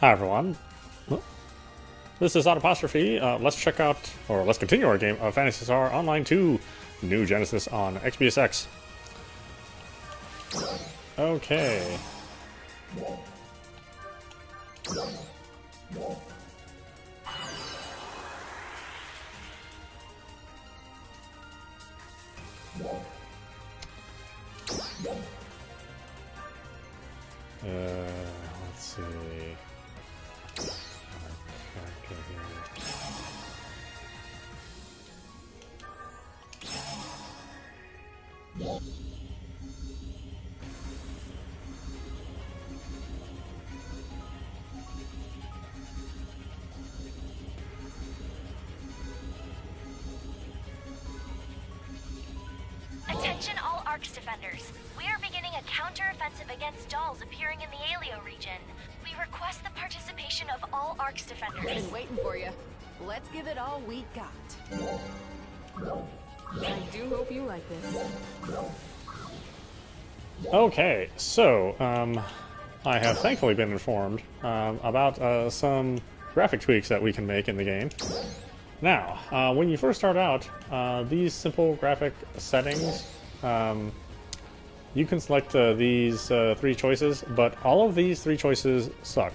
Hi everyone, this is audap. Let's check out, or let's continue our game of Phantasy Online 2, New Genesis on Xbsx. Okay. Let's see. Character here. Attention all Arcs defenders. We are beginning a counter-offensive against dolls appearing in the Alio region. We request the participation of all Arcs defenders. Been waiting for you. Let's give it all we got. I do hope you like this. Okay, so, I have thankfully been informed about some graphic tweaks that we can make in the game. Now, when you first start out, these simple graphic settings, you can select these three choices, but all of these three choices suck.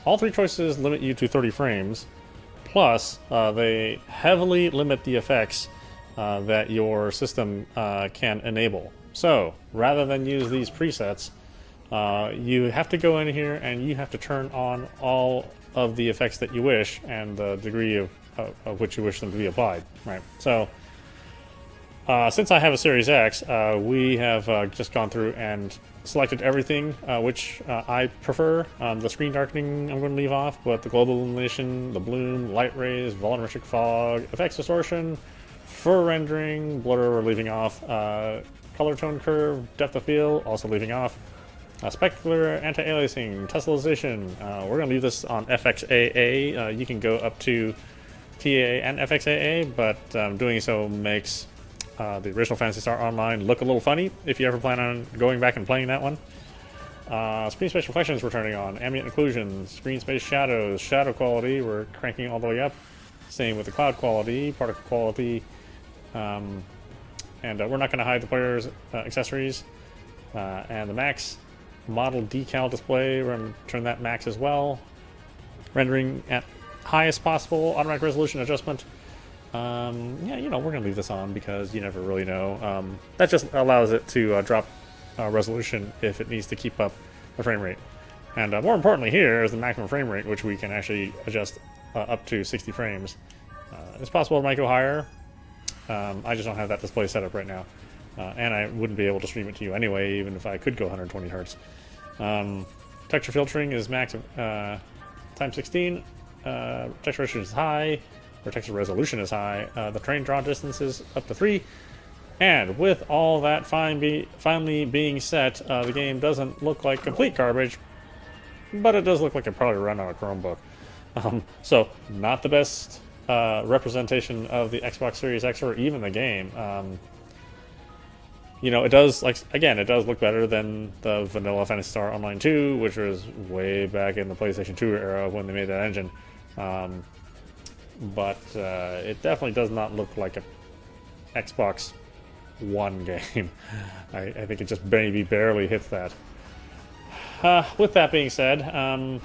All three choices limit you to 30 frames, plus they heavily limit the effects that your system can enable. So, rather than use these presets, you have to go in here and you have to turn on all of the effects that you wish and the degree of which you wish them to be applied. Right. So, since I have a Series X, we have just gone through and selected everything which I prefer. The screen darkening I'm going to leave off, but the global illumination, the bloom, light rays, volumetric fog, effects distortion, fur rendering, blur we're leaving off, color tone curve, depth of field also leaving off, specular anti-aliasing, tessellization, we're going to leave this on FXAA. You can go up to TA and FXAA, but doing so makes the original Phantasy Star Online look a little funny if you ever plan on going back and playing that one. Screen space reflections we're turning on, ambient occlusion, screen space shadows, shadow quality we're cranking all the way up. Same with the cloud quality, particle quality, and we're not going to hide the player's accessories. And the max model decal display, we're going to turn that max as well. Rendering at highest possible automatic resolution adjustment. Yeah, you know, we're going to leave this on because you never really know. That just allows it to drop resolution if it needs to keep up the frame rate. And more importantly here is the maximum frame rate, which we can actually adjust up to 60 frames. It's possible it might go higher. I just don't have that display set up right now. And I wouldn't be able to stream it to you anyway, even if I could go 120 hertz. Texture filtering is max times 16. Texture resolution is high, or texture resolution is high. The train draw distance is up to 3. And with all that finally being set, the game doesn't look like complete garbage, but it does look like it probably run on a Chromebook. So, not the best representation of the Xbox Series X or even the game. You know, it does, like, again, it does look better than the vanilla Phantasy Star Online 2, which was way back in the PlayStation 2 era when they made that engine. But it definitely does not look like an Xbox One game. I think it just maybe barely hits that. With that being said, I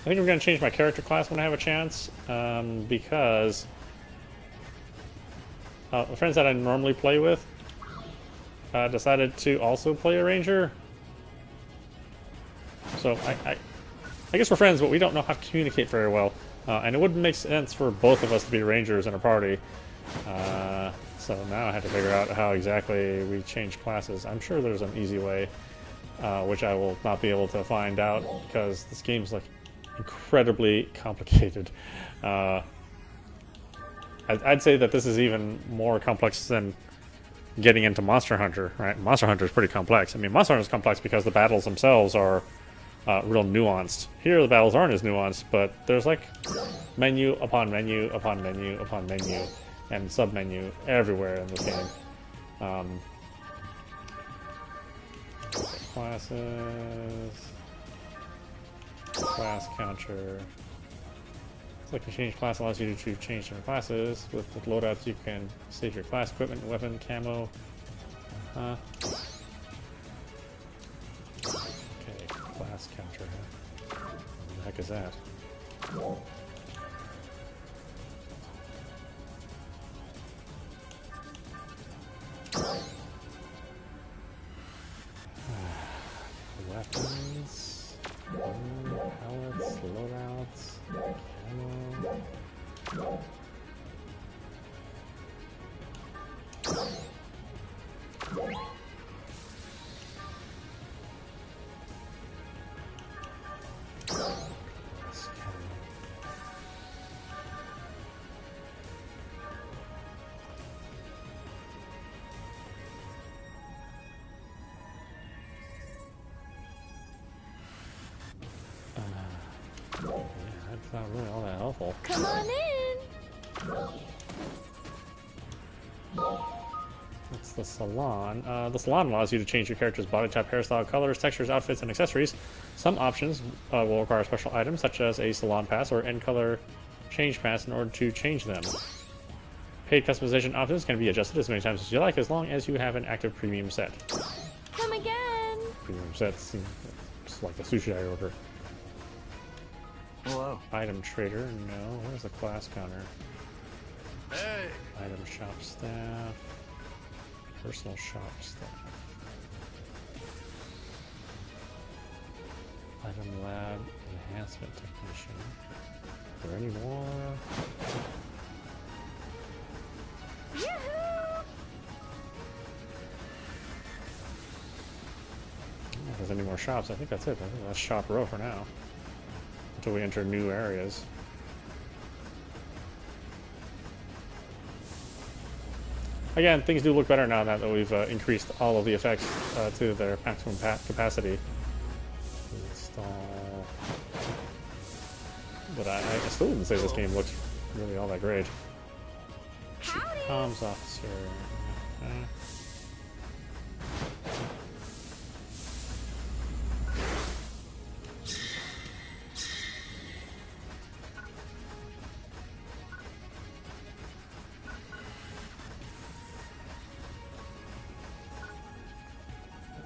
think we're going to change my character class when I have a chance, because the friends that I normally play with decided to also play a ranger. So I guess we're friends, but we don't know how to communicate very well, and it wouldn't make sense for both of us to be rangers in a party. So now I have to figure out how exactly we change classes. I'm sure there's an easy way, which I will not be able to find out because this game's like incredibly complicated. I'd say that this is even more complex than getting into Monster Hunter, right? Monster Hunter is pretty complex. I mean, Monster Hunter is complex because the battles themselves are real nuanced. Here, the battles aren't as nuanced, but there's like menu upon menu upon menu upon menu and sub-menu everywhere in this game. Classes. Class counter. Selecting change class allows you to change different classes. With loadouts, you can save your class, equipment, weapon, camo. Okay, class counter. What the heck is that? Weapons, pellets, loadouts, camo. Yeah, that's not really all that helpful. Come on in. It's the salon. The salon allows you to change your character's body type, hairstyle, colors, textures, outfits, and accessories. Some options will require special items, such as a salon pass or end color change pass in order to change them. Paid customization options can be adjusted as many times as you like, as long as you have an active premium set. Come again. Premium sets, just like the sushi I order. Hello. Item trader, no. Where's the class counter? Hey. Item shop staff. Personal shop staff. Item lab enhancement technician. Are there any more? Yoo-hoo! If there's any more shops, I think that's it. I think that's shop row for now. Until we enter new areas. Again, things do look better now that we've increased all of the effects to their maximum capacity. Install. But I still wouldn't say this game looks really all that great. Howdy. Comms officer.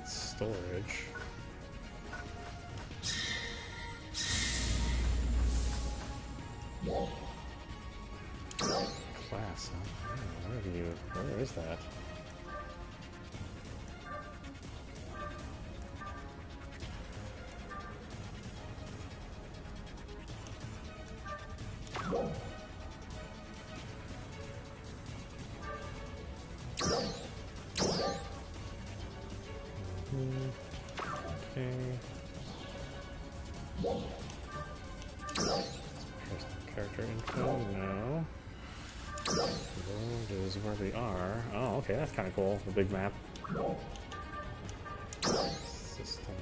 Storage. Class, huh? Where is that? Okay. Here's the character info. No. World is where we are. Oh, okay, that's kind of cool. The big map. System.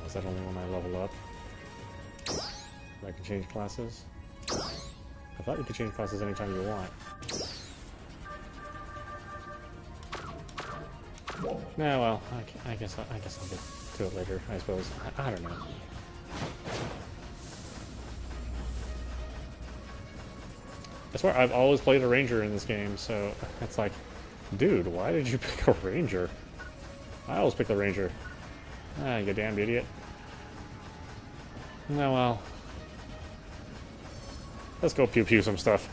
Is that only when I level up? I can change classes? I thought you could change classes anytime you want. Nah, well, I guess I'll get to it later, I suppose. I don't know. I swear, I've always played a ranger in this game, so it's like, dude, why did you pick a ranger? I always pick the ranger. Ah, you damned idiot. No, well. Let's go pew-pew some stuff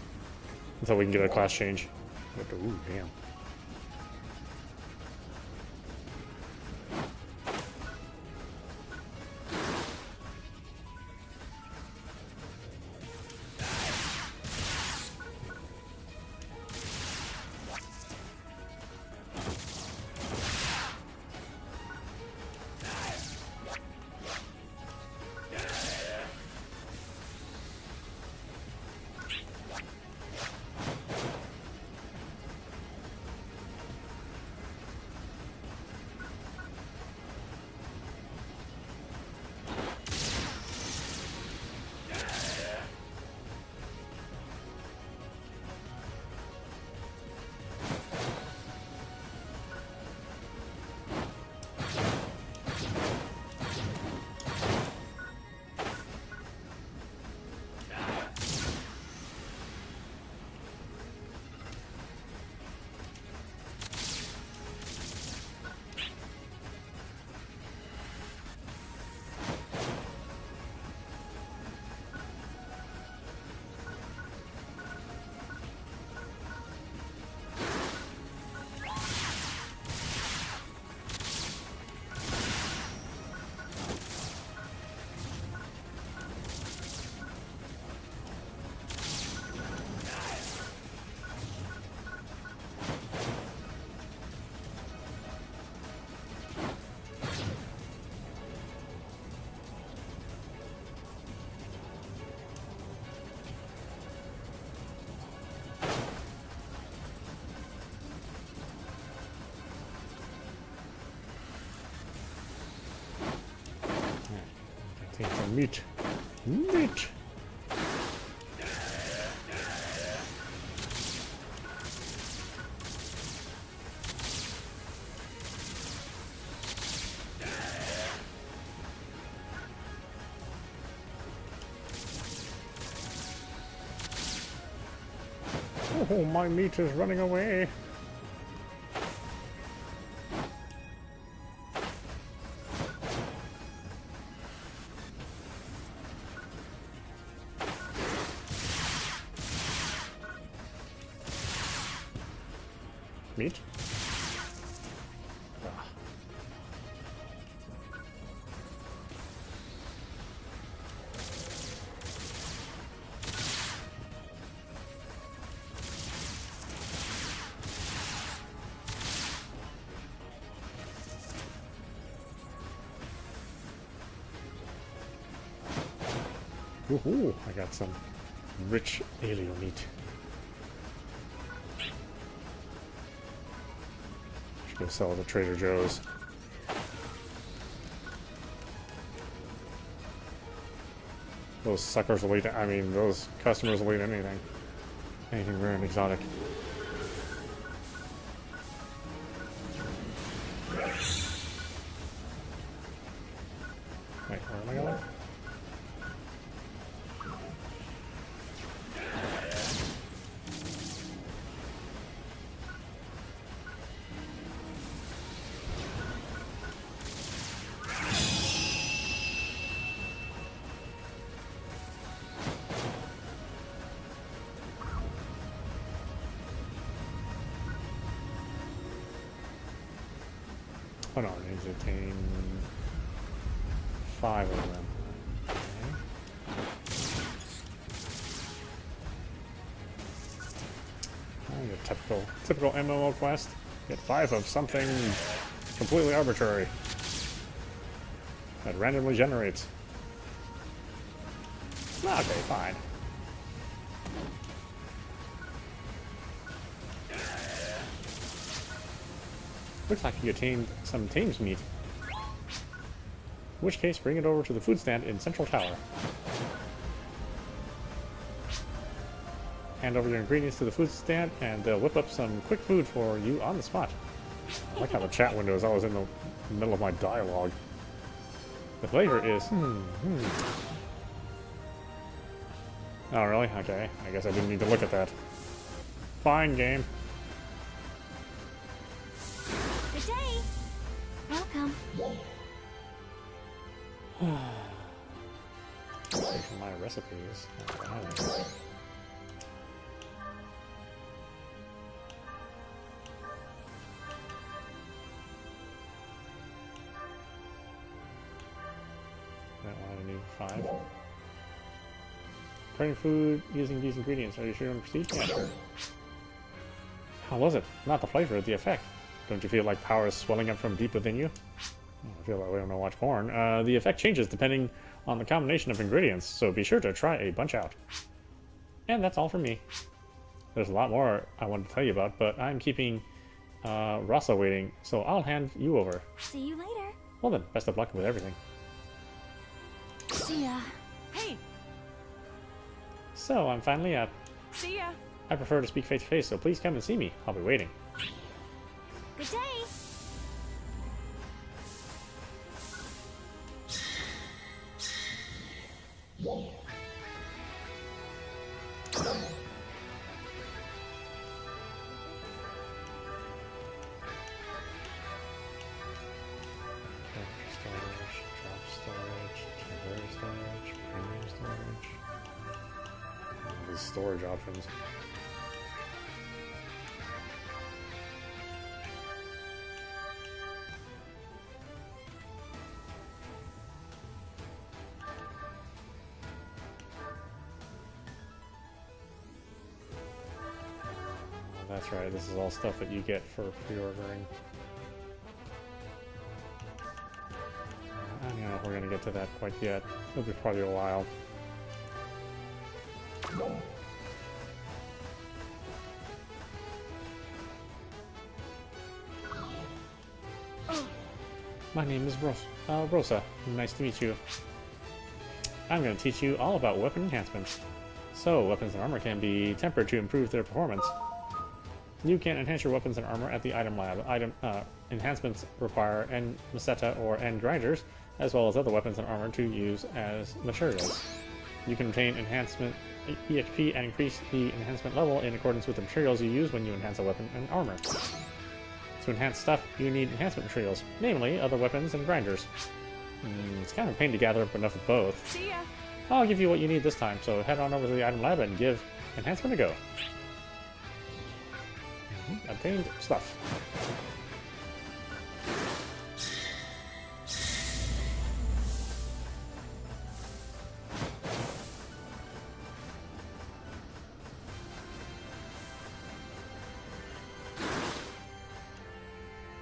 until we can get a class change. Ooh, damn. Need some meat. Meat! Oh, my meat is running away. Meat? Ah. Woohoo! I got some rich alien meat. Should go sell it at Trader Joe's. Those suckers will eat. I mean, those customers will eat anything. Anything rare and exotic. Wait, where am I going? Oh no, I need to attain 5 of them. Okay. A typical MMO quest. Get 5 of something completely arbitrary that randomly generates. Okay, fine. Looks like you attained some Thames meat. In which case, bring it over to the food stand in Central Tower. Hand over your ingredients to the food stand, and they'll whip up some quick food for you on the spot. I like how the chat window is always in the middle of my dialogue. The flavor is... Oh, really? Okay. I guess I didn't need to look at that. Fine, game. Good day. Welcome. Wait for my recipes. Alright. That one I need 5. Preparing food using these ingredients. Are you sure you want to proceed? Yeah, sure. How was it? Not the flavor, the effect. Don't you feel like power is swelling up from deep within you? I feel that way when I watch porn. The effect changes depending on the combination of ingredients, so be sure to try a bunch out. And that's all for me. There's a lot more I wanted to tell you about, but I'm keeping Rasa waiting, so I'll hand you over. See you later. Well then, best of luck with everything. See ya. Hey, So, I'm finally up. see ya. I prefer to speak face to face, so please come and see me. I'll be waiting. Good day. Storage, drop storage, temporary storage, premium storage. These storage options. That's right, this is all stuff that you get for pre-ordering. I don't know if we're going to get to that quite yet. It'll be probably a while. My name is Rosa. Nice to meet you. I'm going to teach you all about weapon enhancements. So, weapons and armor can be tempered to improve their performance. You can enhance your weapons and armor at the item lab. Enhancements require end meseta or end grinders, as well as other weapons and armor to use as materials. You can obtain enhancement EXP and increase the enhancement level in accordance with the materials you use when you enhance a weapon and armor. To enhance stuff, you need enhancement materials, namely other weapons and grinders. It's kind of a pain to gather up enough of both. See ya. I'll give you what you need this time, so head on over to the item lab and give enhancement a go. Obtained stuff.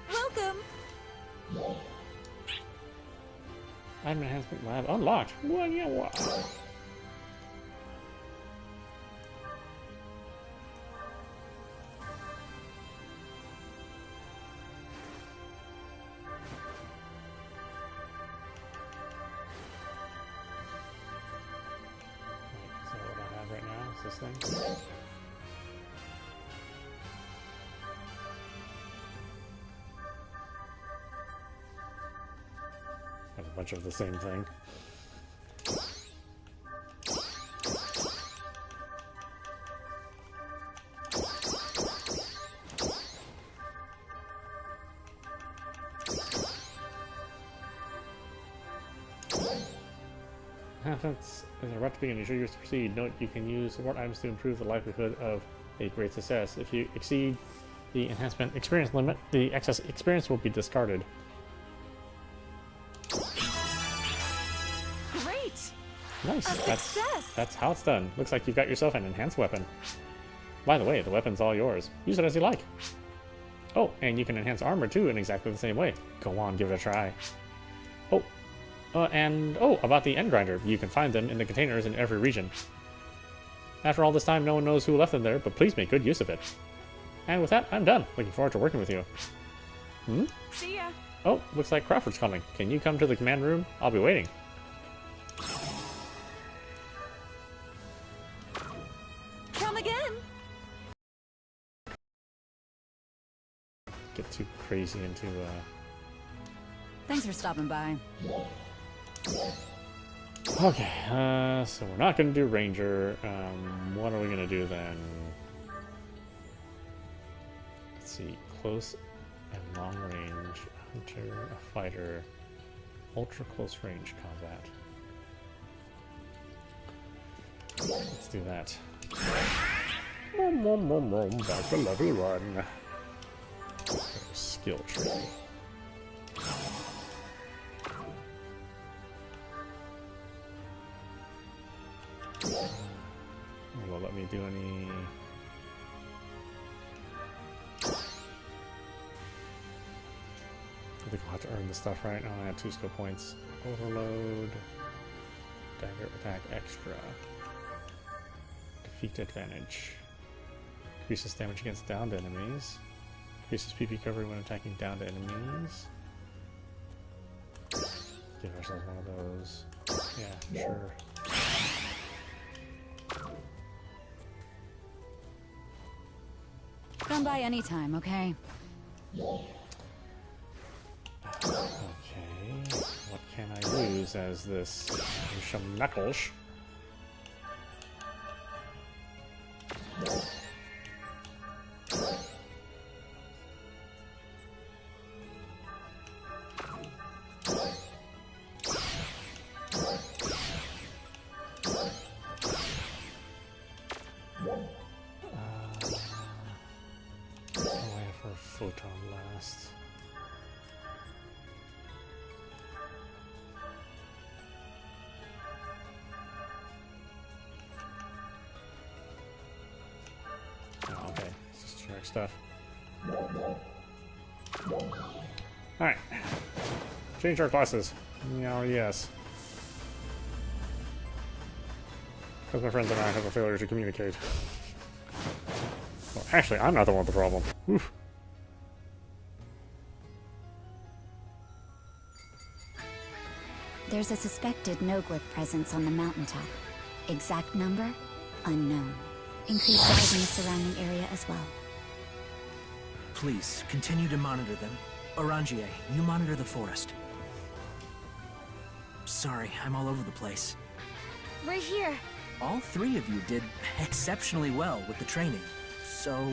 Welcome. Item enhancement lab unlocked. Wow. So what I have right now is this thing. Got a bunch of the same thing. Since is about to begin, you should use to proceed. Note you can use support items to improve the likelihood of a great success. If you exceed the enhancement experience limit, the excess experience will be discarded. Great. Nice. A success. That's how it's done. Looks like you've got yourself an enhanced weapon. By the way, the weapon's all yours. Use it as you like. Oh, and you can enhance armor too in exactly the same way. Go on, give it a try. About the end grinder. You can find them in the containers in every region. After all this time, no one knows who left them there, but please make good use of it. And with that, I'm done. Looking forward to working with you. See ya. Oh, looks like Crawford's coming. Can you come to the command room? I'll be waiting. Come again. Get too crazy into, Thanks for stopping by. Okay, so we're not going to do Ranger. What are we going to do then? Let's see. Close and long range. Hunter, a fighter. Ultra close range combat. Let's do that. Back to level 1. Skill tree. Will let me do any. I think I'll have to earn the stuff, right? Oh, I have 2 skill points. Overload. Dagger attack extra. Defeat advantage. Increases damage against downed enemies. Increases PP coverage when attacking downed enemies. Give ourselves one of those. Yeah, sure. Come by anytime, okay? Okay, what can I use as this? Some knuckles. Photon blast. Oh, okay, it's just generic stuff. Alright. Change our classes. Oh, yes. Because my friends and I have a failure to communicate. Well, actually, I'm not the one with the problem. Oof. There's a suspected Noglyph presence on the mountaintop. Exact number? Unknown. Increase guards in the surrounding area as well. Please, continue to monitor them. Orangier, you monitor the forest. Sorry, I'm all over the place. We're here. All three of you did exceptionally well with the training. So,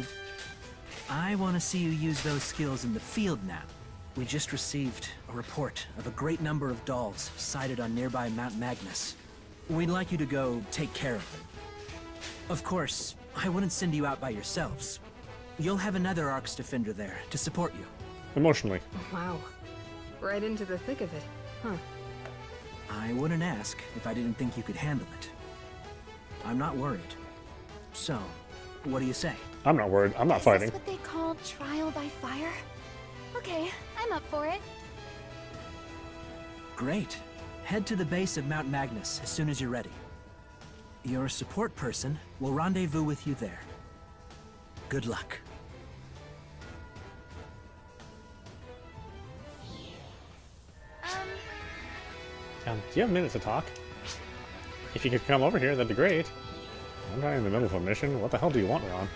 I want to see you use those skills in the field now. We just received a report of a great number of dolls sighted on nearby Mount Magnus. We'd like you to go take care of them. Of course, I wouldn't send you out by yourselves. You'll have another Arcs Defender there to support you. Emotionally. Wow. Right into the thick of it. Huh. I wouldn't ask if I didn't think you could handle it. I'm not worried. So, what do you say? I'm not worried. I'm not fighting. Is this what they call trial by fire? Okay, I'm up for it. Great. Head to the base of Mount Magnus as soon as you're ready. Your support person will rendezvous with you there. Good luck. Do you have a minute to talk? If you could come over here, that'd be great. I'm not in the middle of a mission. What the hell do you want, Ron?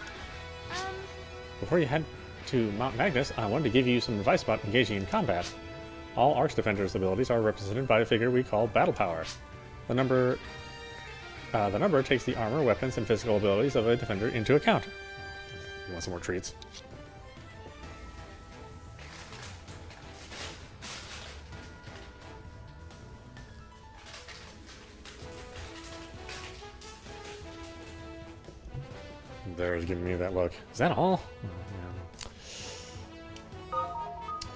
Before you head to Mount Magnus, I wanted to give you some advice about engaging in combat. All Arch Defender's abilities are represented by a figure we call Battle Power. The number takes the armor, weapons, and physical abilities of a defender into account. You want some more treats? There's giving me that look. Is that all?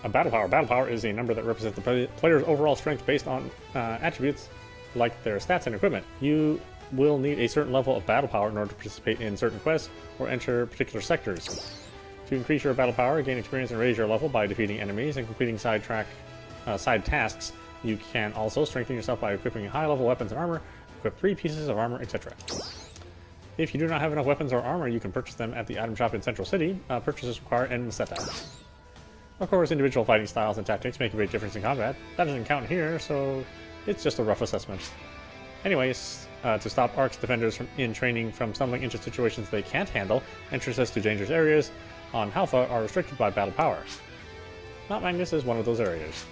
A battle power. Battle power is a number that represents the player's overall strength based on attributes like their stats and equipment. You will need a certain level of battle power in order to participate in certain quests or enter particular sectors. To increase your battle power, gain experience and raise your level by defeating enemies and completing side tasks. You can also strengthen yourself by equipping high-level weapons and armor, equip 3 pieces of armor, etc. If you do not have enough weapons or armor, you can purchase them at the item shop in Central City. Purchases require N setup. Of course, individual fighting styles and tactics make a big difference in combat. That doesn't count here, so it's just a rough assessment. Anyways, to stop Arcs Defenders in training from stumbling into situations they can't handle, entrances to dangerous areas on Halpha are restricted by battle power. Mount Magnus is one of those areas.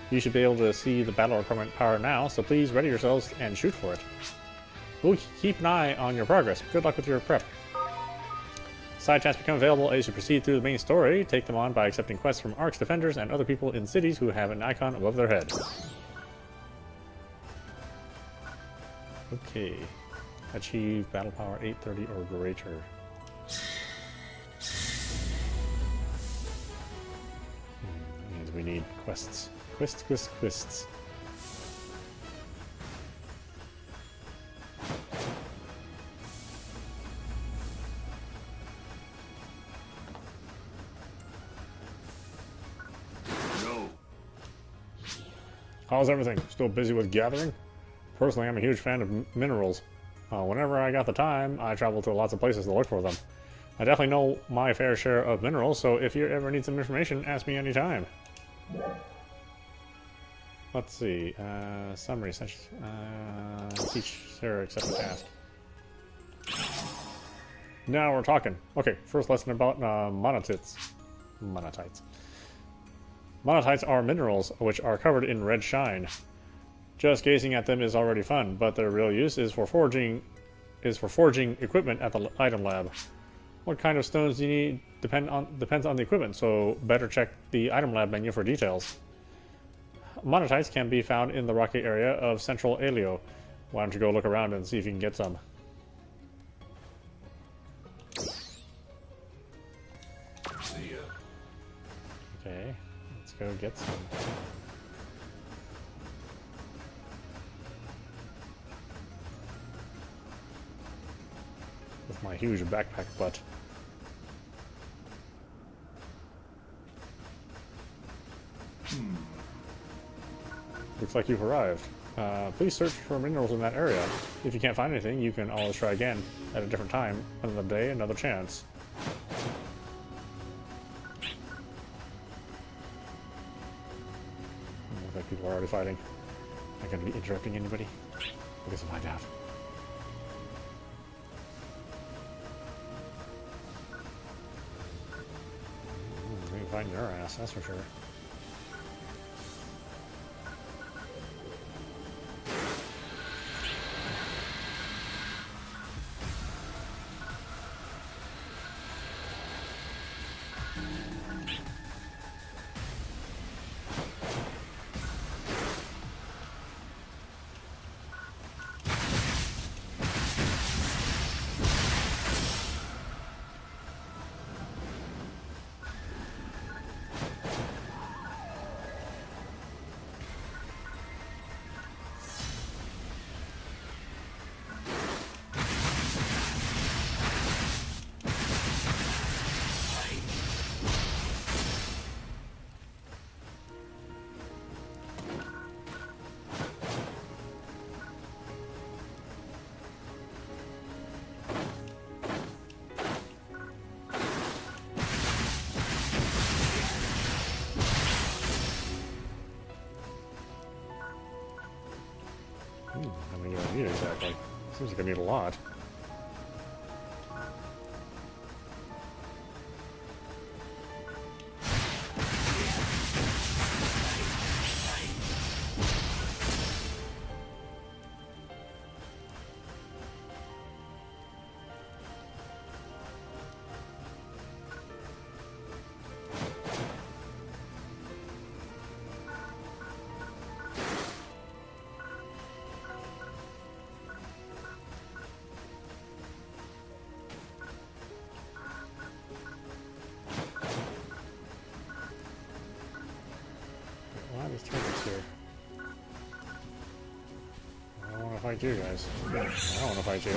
You should be able to see the battle requirement power now, so please ready yourselves and shoot for it. We'll keep an eye on your progress. Good luck with your prep. Side tasks become available as you proceed through the main story. Take them on by accepting quests from Arcs Defenders and other people in cities who have an icon above their head. Okay. Achieve battle power 830 or greater. That means we need quests. Quests. How's everything? Still busy with gathering? Personally, I'm a huge fan of minerals. Whenever I got the time, I travel to lots of places to look for them. I definitely know my fair share of minerals, so if you ever need some information, ask me anytime. Let's see. Summary session. Teach Sarah accept the task. Now we're talking. Okay, first lesson about monatites. Monatites are minerals which are covered in red shine. Just gazing at them is already fun, but their real use is for forging equipment at the item lab. What kind of stones you need depends on the equipment, so better check the item lab menu for details. Monatites can be found in the rocky area of Central Alio. Why don't you go look around and see if you can get some. Okay, let's go get some. With my huge backpack butt. Looks like you've arrived. Please search for minerals in that area. If you can't find anything, you can always try again at a different time. Another day, another chance. Looks like people are already fighting. Am I going to be interrupting anybody? I guess I'll find out. We can find your ass, that's for sure. How many do I need exactly? Seems like I need a lot. Why are these targets here? I don't want to fight you guys. I don't want to fight you.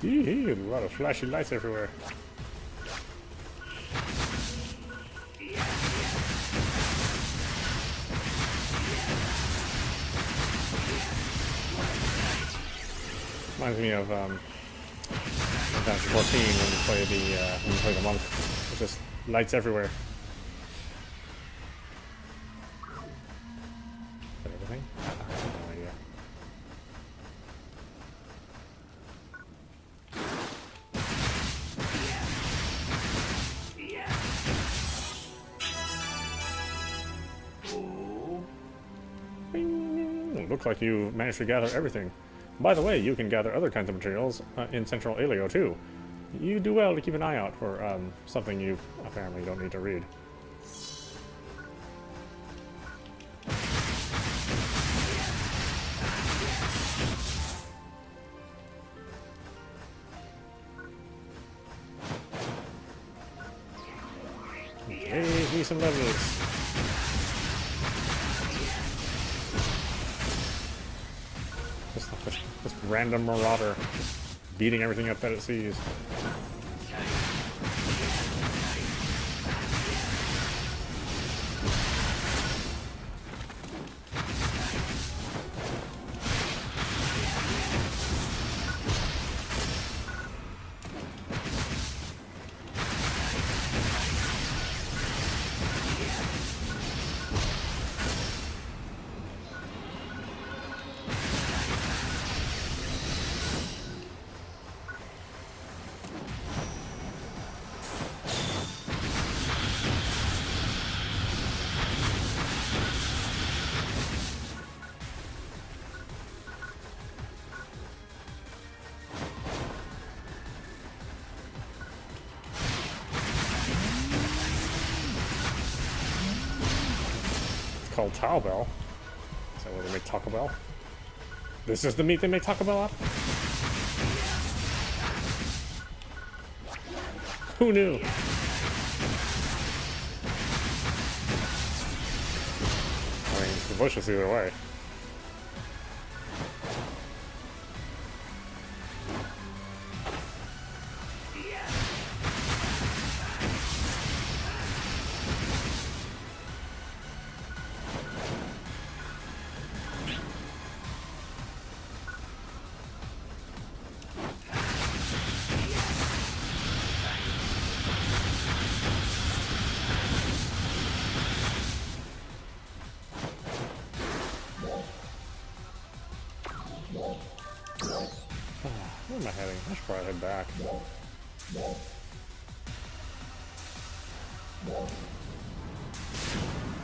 Eee, a lot of flashy lights everywhere. Reminds me of Phantasy 14 when you play the monk. It's just lights everywhere. Is that everything? I have no idea. Bing. Looks like you managed to gather everything. By the way, you can gather other kinds of materials in Central Aleo too. You do well to keep an eye out for something you apparently don't need to read. Raise me some levels. This random marauder beating everything up that it sees. called Taco Bell. Is that where they make Taco Bell? This is the meat they make Taco Bell out of? Who knew? I mean, it's delicious either way. Where am I heading? I should probably head back.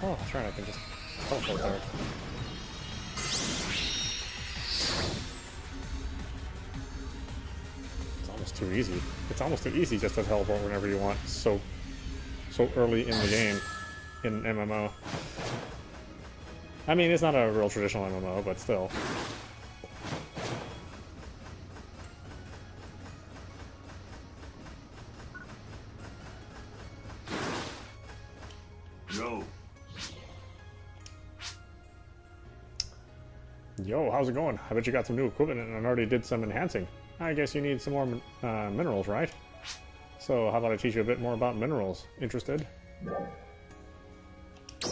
Oh, that's right, I can just teleport there. It's almost too easy. It's almost too easy just to teleport whenever you want. So early in the game, in MMO. I mean, it's not a real traditional MMO, but still. Yo, how's it going? I bet you got some new equipment and I already did some enhancing. I guess you need some more minerals, right? So how about I teach you a bit more about minerals? Interested?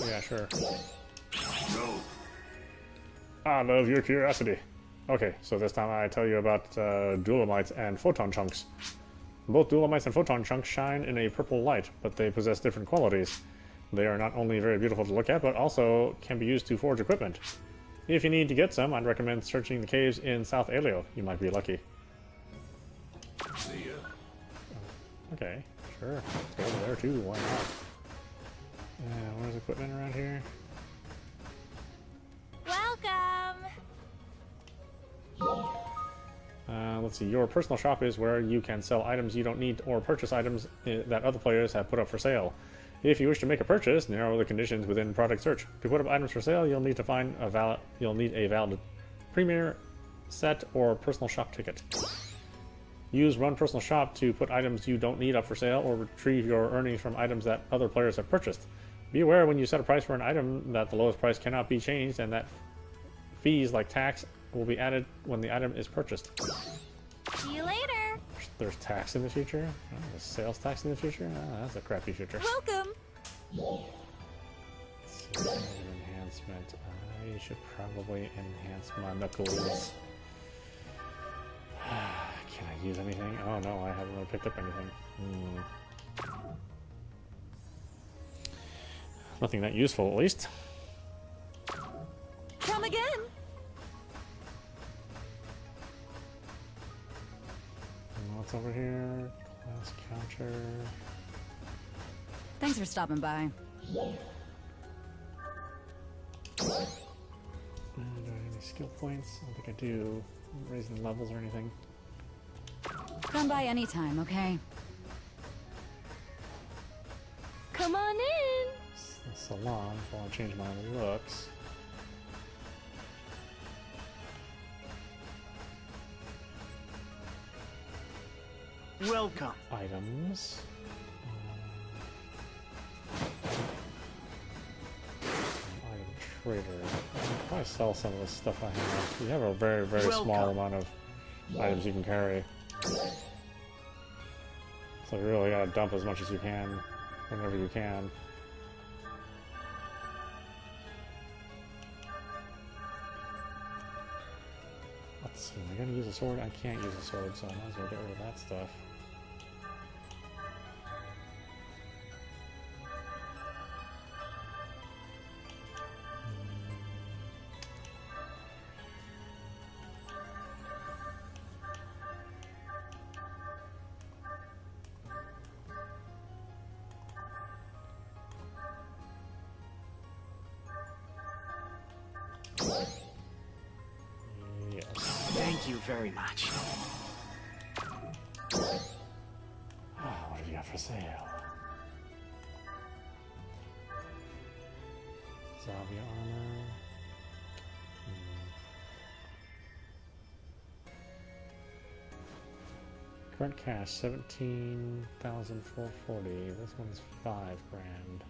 Yeah, sure. No. I love your curiosity. Okay, so this time I tell you about dolomites and photon chunks. Both dolomites and photon chunks shine in a purple light, but they possess different qualities. They are not only very beautiful to look at, but also can be used to forge equipment. If you need to get some, I'd recommend searching the caves in South Aleo. You might be lucky. See ya. Okay, sure. Let's go over there too. Why not? Where's equipment around here? Welcome! Let's see. Your personal shop is where you can sell items you don't need or purchase items that other players have put up for sale. If you wish to make a purchase, narrow the conditions within product search. To put up items for sale, you'll need to find a valid premier set or personal shop ticket. Use Run Personal Shop to put items you don't need up for sale or retrieve your earnings from items that other players have purchased. Be aware when you set a price for an item that the lowest price cannot be changed and that fees like tax will be added when the item is purchased. See you later! There's tax in the future? Oh, there's sales tax in the future? Oh, that's a crappy future. Welcome! Let's see, enhancement. I should probably enhance my knuckles. Can I use anything? Oh no, I haven't really picked up anything. Nothing that useful, at least. Come again! What's over here? Class counter. Thanks for stopping by. Do I have any skill points? I don't think I do. Raising levels or anything. Come by anytime, okay? Come on in! The salon before I change my looks. Welcome. Items. Item trader. I'll probably sell some of the stuff I have. You have a very, very small amount of items you can carry. So you really gotta dump as much as you can, whenever you can. Let's see, am I gonna use a sword? I can't use a sword, so I might as well get rid of that stuff. Thank you very much. What have you got for sale? Zavia armor. Current cash 17,440. This one's 5 grand.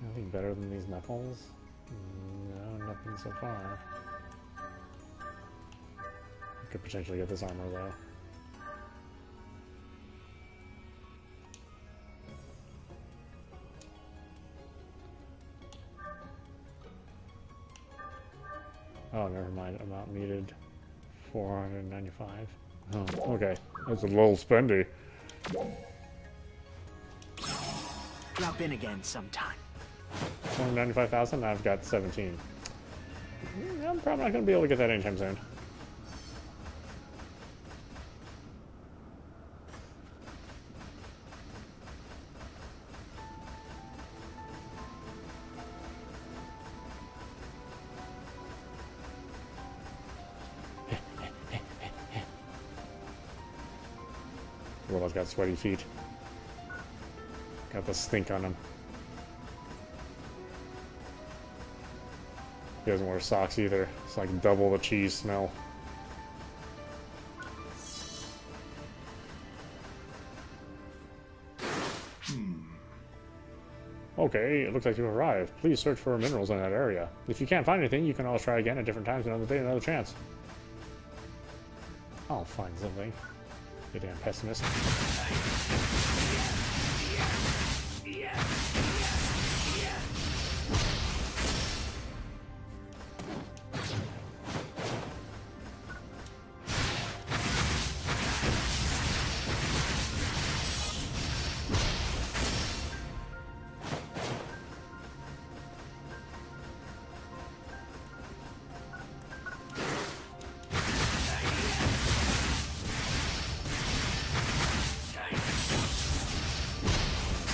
Anything better than these knuckles? No, nothing so far. Could potentially get this armor though. Oh, never mind. Amount needed 495. Oh, okay. That's a little spendy. Drop in again sometime. 495,000. I've got 17. I'm probably not going to be able to get that anytime soon. Well, I've got sweaty feet. Got the stink on him. He doesn't wear socks either. It's like double the cheese smell. Okay, it looks like you've arrived. Please search for minerals in that area. If you can't find anything, you can always try again at different times, another day, another chance. I'll find something. You damn pessimist.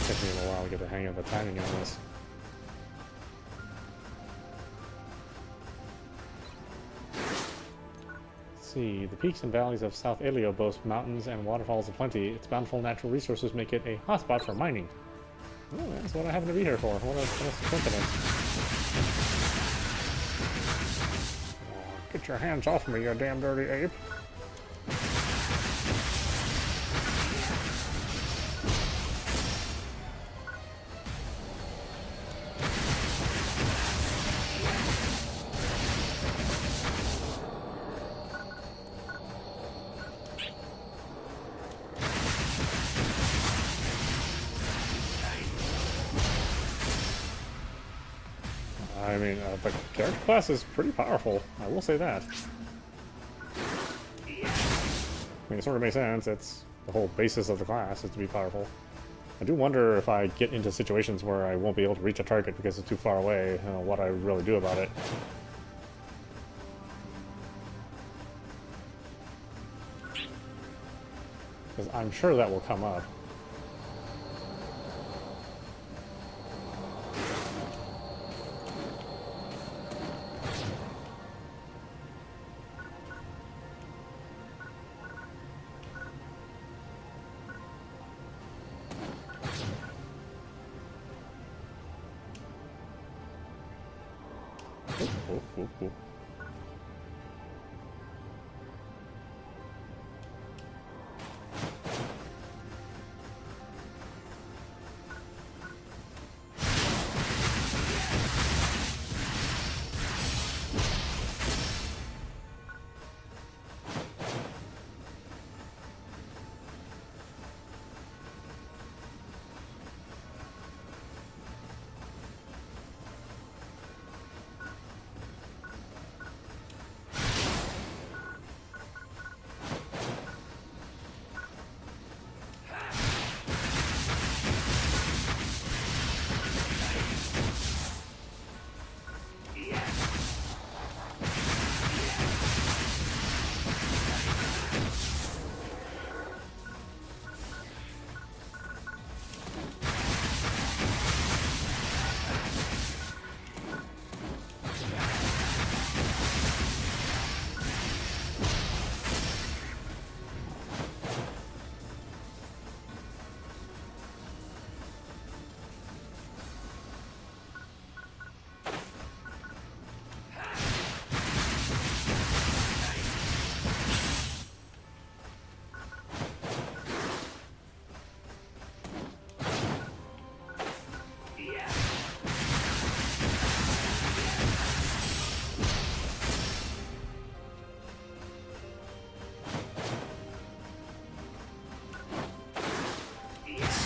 Took me a while to get the hang of the timing on this. Let's see, the peaks and valleys of South Elio boast mountains and waterfalls aplenty. Its bountiful natural resources make it a hotspot for mining. Oh, that's what I happen to be here for. What a coincidence. Oh, get your hands off me, you damn dirty ape. I mean, the character class is pretty powerful. I will say that. I mean, it sort of makes sense. It's the whole basis of the class is to be powerful. I do wonder if I get into situations where I won't be able to reach a target because it's too far away, what I really do about it. Because I'm sure that will come up. Ooh.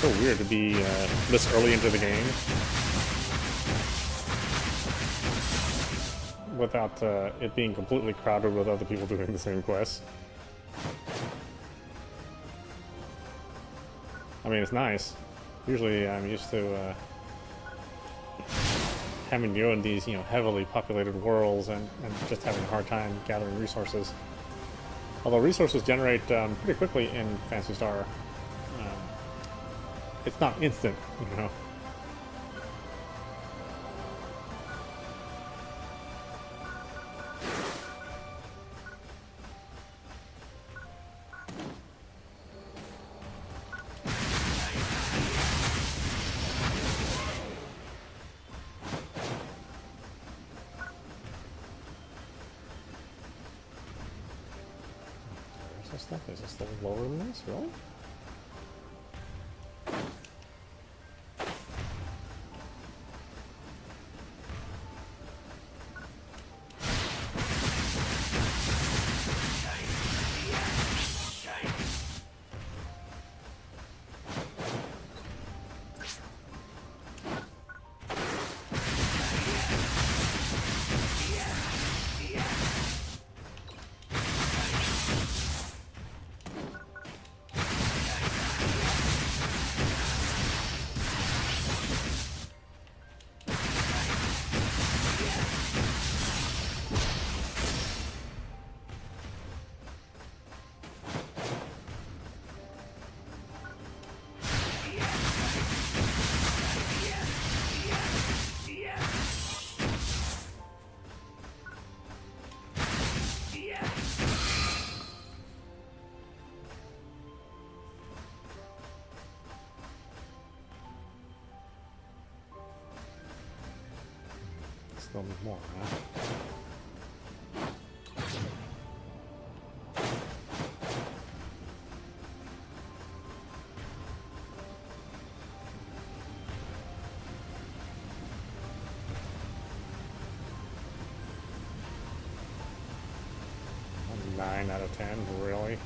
so weird to be this early into the game without it being completely crowded with other people doing the same quests. I mean, it's nice. Usually I'm used to having to go in these, heavily populated worlds and just having a hard time gathering resources. Although resources generate pretty quickly in Phantasy Star. It's not instant, Where's this stuff? Is this level lower than this? Really? Still need more, huh? A 9 out of 10, really?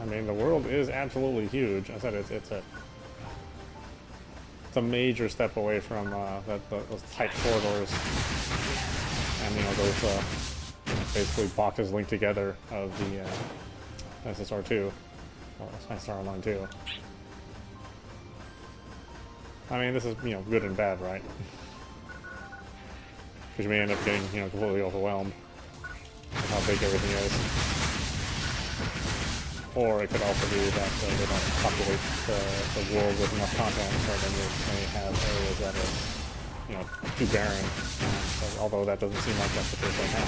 I mean, the world is absolutely huge. I said it's a major step away from those tight corridors, and those basically boxes linked together of the SSR2, or SSR Online 2. I mean, this is good and bad, right? Because you may end up getting completely overwhelmed with how big everything is. Or it could also be that they don't populate the world with enough content, so then you may have areas that are, too barren. So, although that doesn't seem like that's the case right now.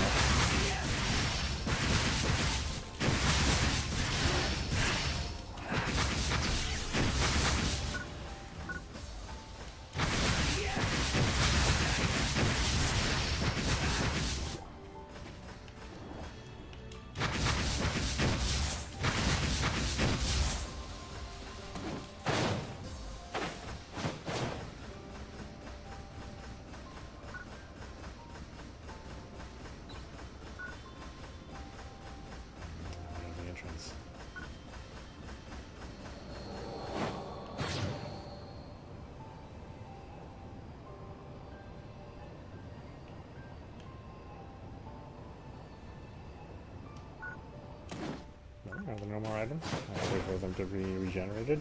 Are there no more items? I wait for them to be regenerated.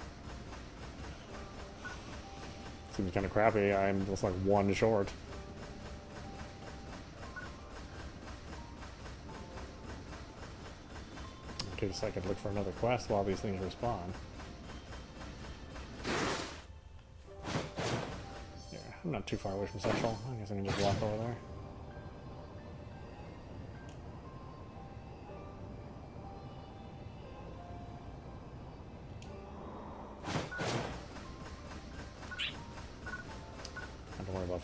Seems kind of crappy. I'm just like one short. Okay, just I could look for another quest while these things respawn. Yeah, I'm not too far away from Central. I guess I can just walk over there.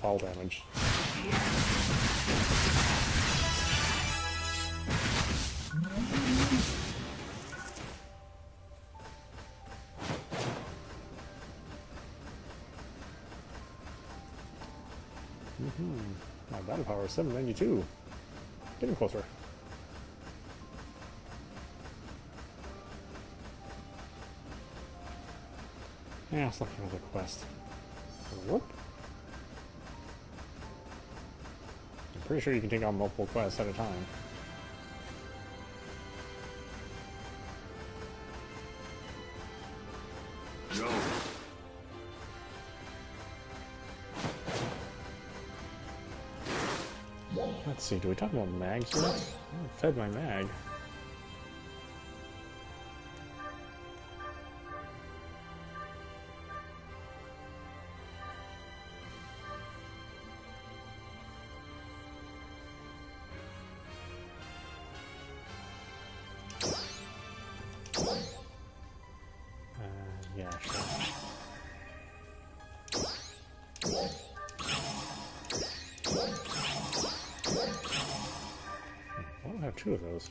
Fall damage. My battle power is 792. Getting closer. Yeah, let's look for another quest. Whoop. I'm pretty sure you can take on multiple quests at a time. Go. Let's see, do we talk about mags yet? I haven't fed my mag. Yeah, sure. I don't have two of those.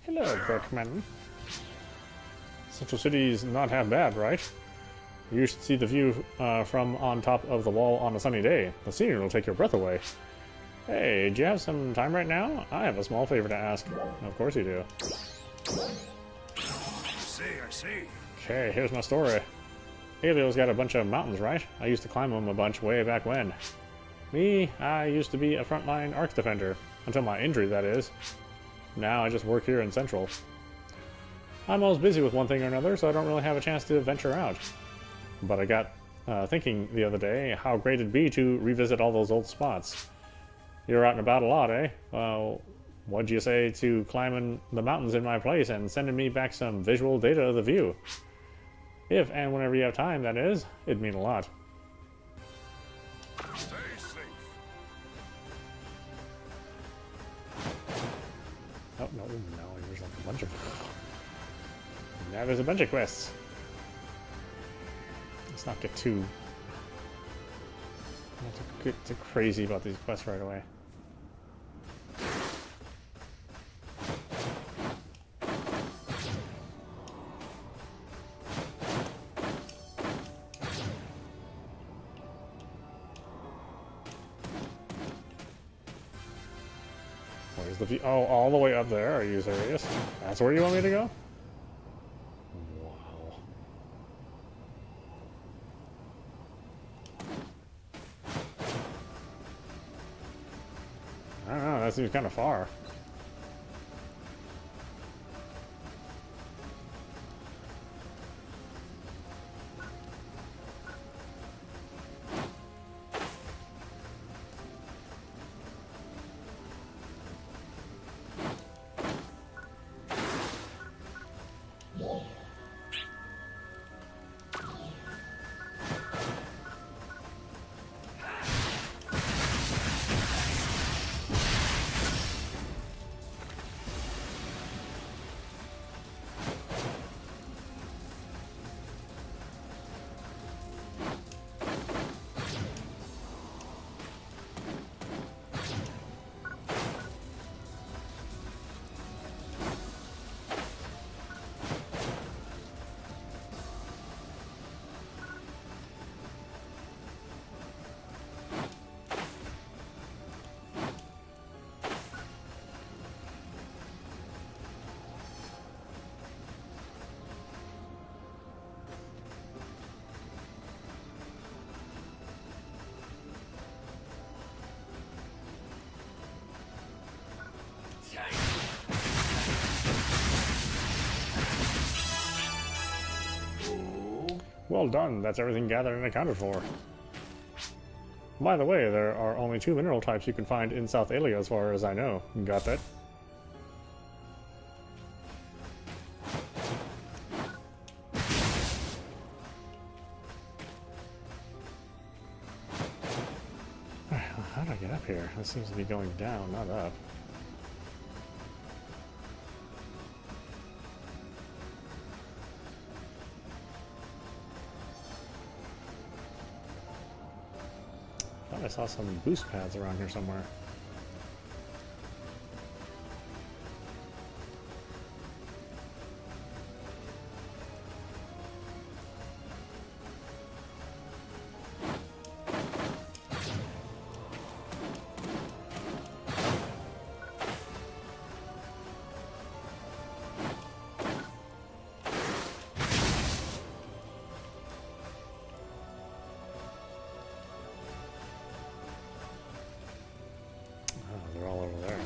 Hello, Berkman. Central City's not half bad, right? You should see the view from on top of the wall on a sunny day. The scenery will take your breath away. Hey, do you have some time right now? I have a small favor to ask. Of course you do. I see. Okay, here's my story. Alio's got a bunch of mountains, right? I used to climb them a bunch way back when. Me, I used to be a frontline Arcs defender. Until my injury, that is. Now I just work here in Central. I'm always busy with one thing or another, so I don't really have a chance to venture out. But I got thinking the other day how great it'd be to revisit all those old spots. You're out and about a lot, eh? Well, what'd you say to climbing the mountains in my place and sending me back some visual data of the view? If and whenever you have time, that is, it'd mean a lot. Stay safe. Oh, no, there's like a bunch of... Now there's a bunch of quests. Let's not get too... not to get too crazy about these quests right away. Where's the view? Oh, all the way up there? Are you serious? That's where you want me to go? Wow. I don't know, that seems kind of far. Well done, that's everything gathered and accounted for. By the way, there are only 2 mineral types you can find in South Alia as far as I know. Got that? How do I get up here? This seems to be going down, not up. thought I saw some boost pads around here somewhere. They're all over there, huh?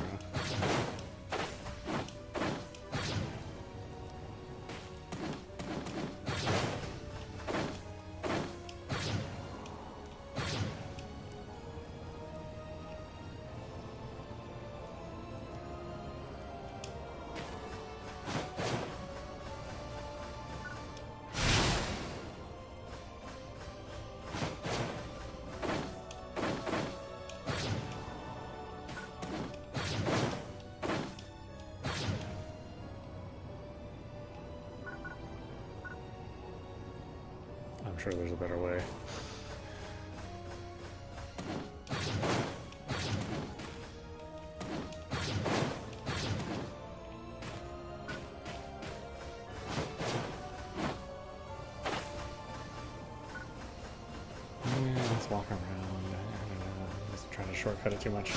I'm sure there's a better way. Yeah, let's walk around. I don't know. Just trying to shortcut it too much.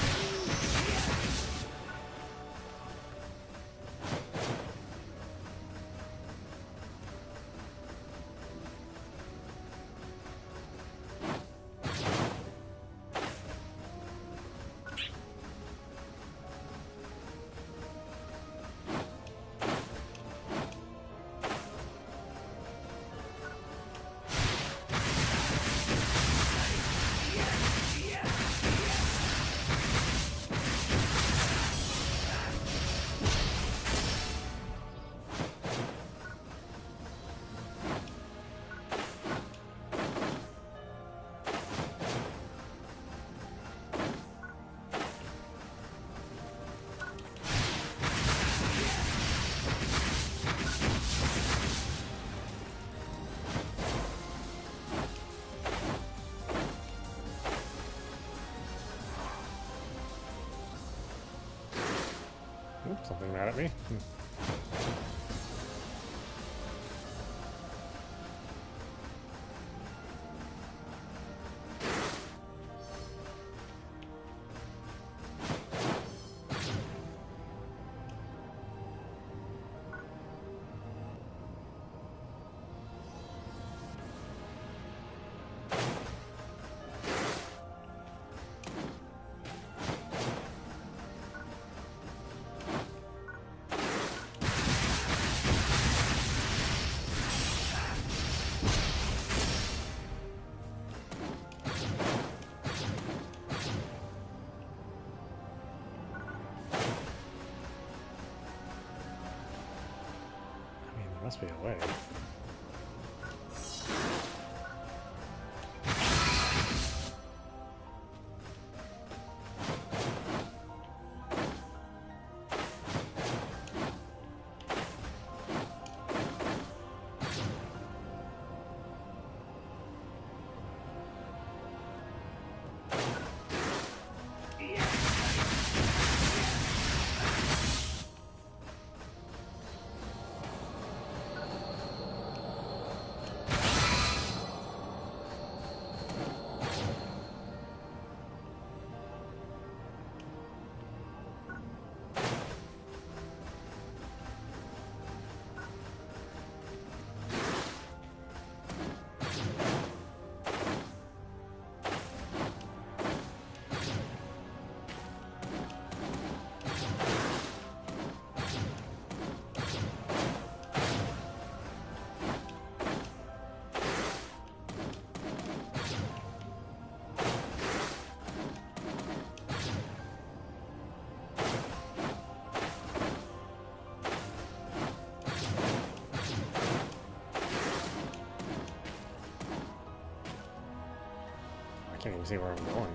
Oops, something mad at me. Must be a way. I can't even see where I'm going.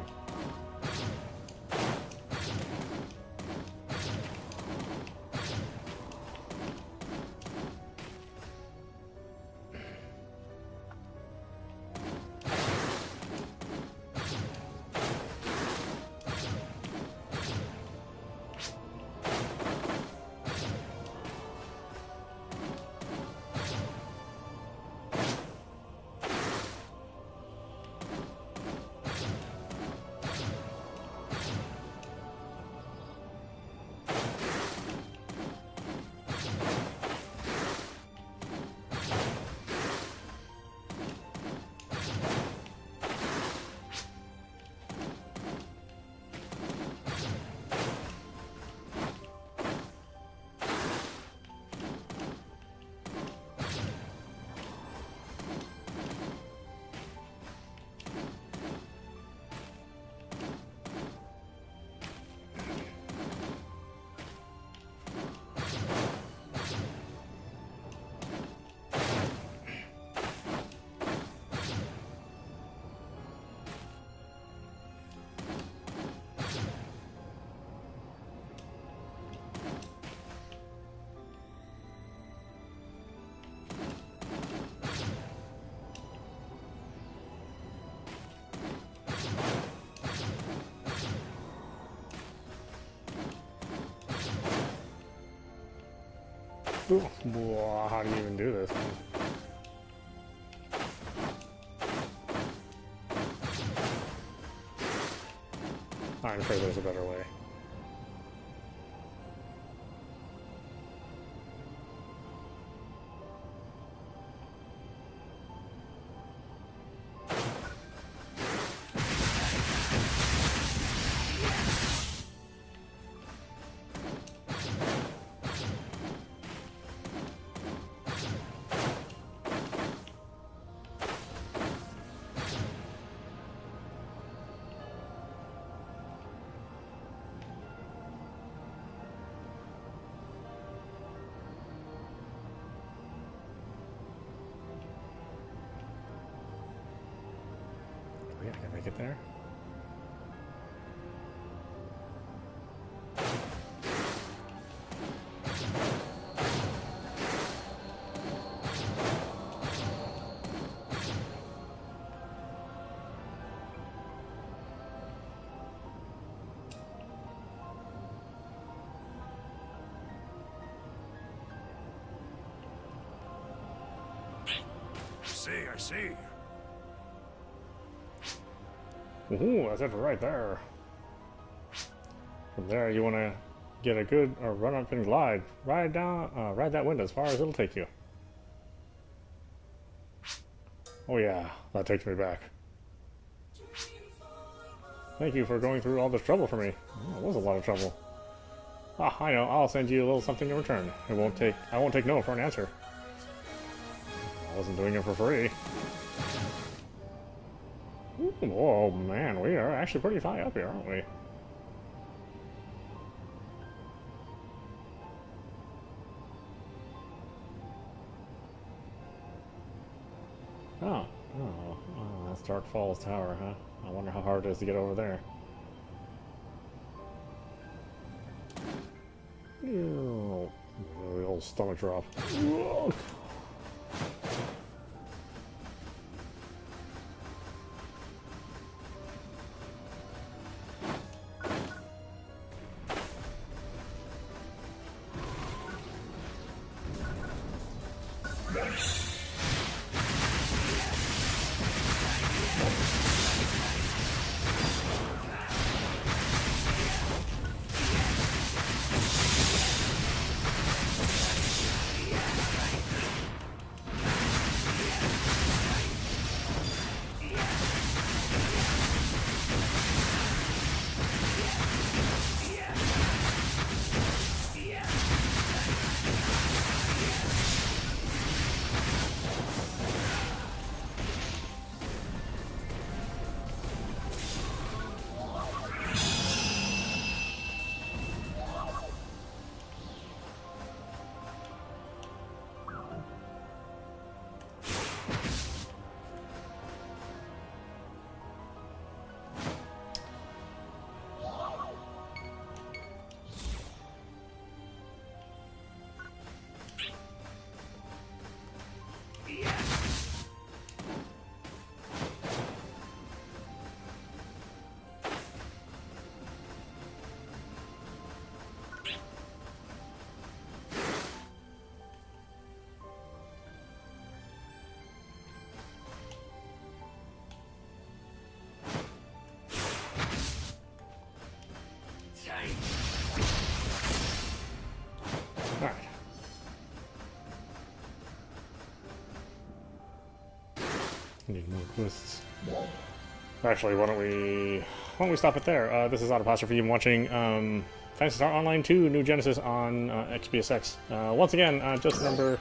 Ooh, whoa, how do you even do this? I'm sure there's a better way. Yeah, I can make it there. I see. Ooh, that's it right there. From there, you want to get a good run up and glide. Ride that window as far as it'll take you. Oh yeah, that takes me back. Thank you for going through all this trouble for me. Oh, it was a lot of trouble. Ah, I know. I'll send you a little something in return. I won't take no for an answer. I wasn't doing it for free. Ooh, oh man, we are actually pretty high up here, aren't we? Oh, that's Dark Falls Tower, huh? I wonder how hard it is to get over there. Ew, the old stomach drop. Alright. Need more quests. Actually, why don't we stop it there? This is audap for you watching Phantasy Star Online 2 New Genesis on Xbsx. Once again, just remember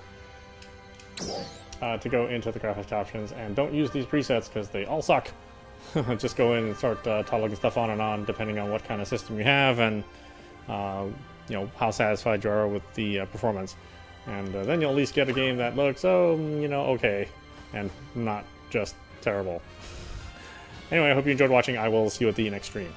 to go into the graphics options and don't use these presets because they all suck. Just go in and start toggling stuff on and on depending on what kind of system you have and you know, how satisfied you are with the performance. And then you'll at least get a game that looks, you know, okay, and not just terrible. Anyway, I hope you enjoyed watching. I will see you at the next stream.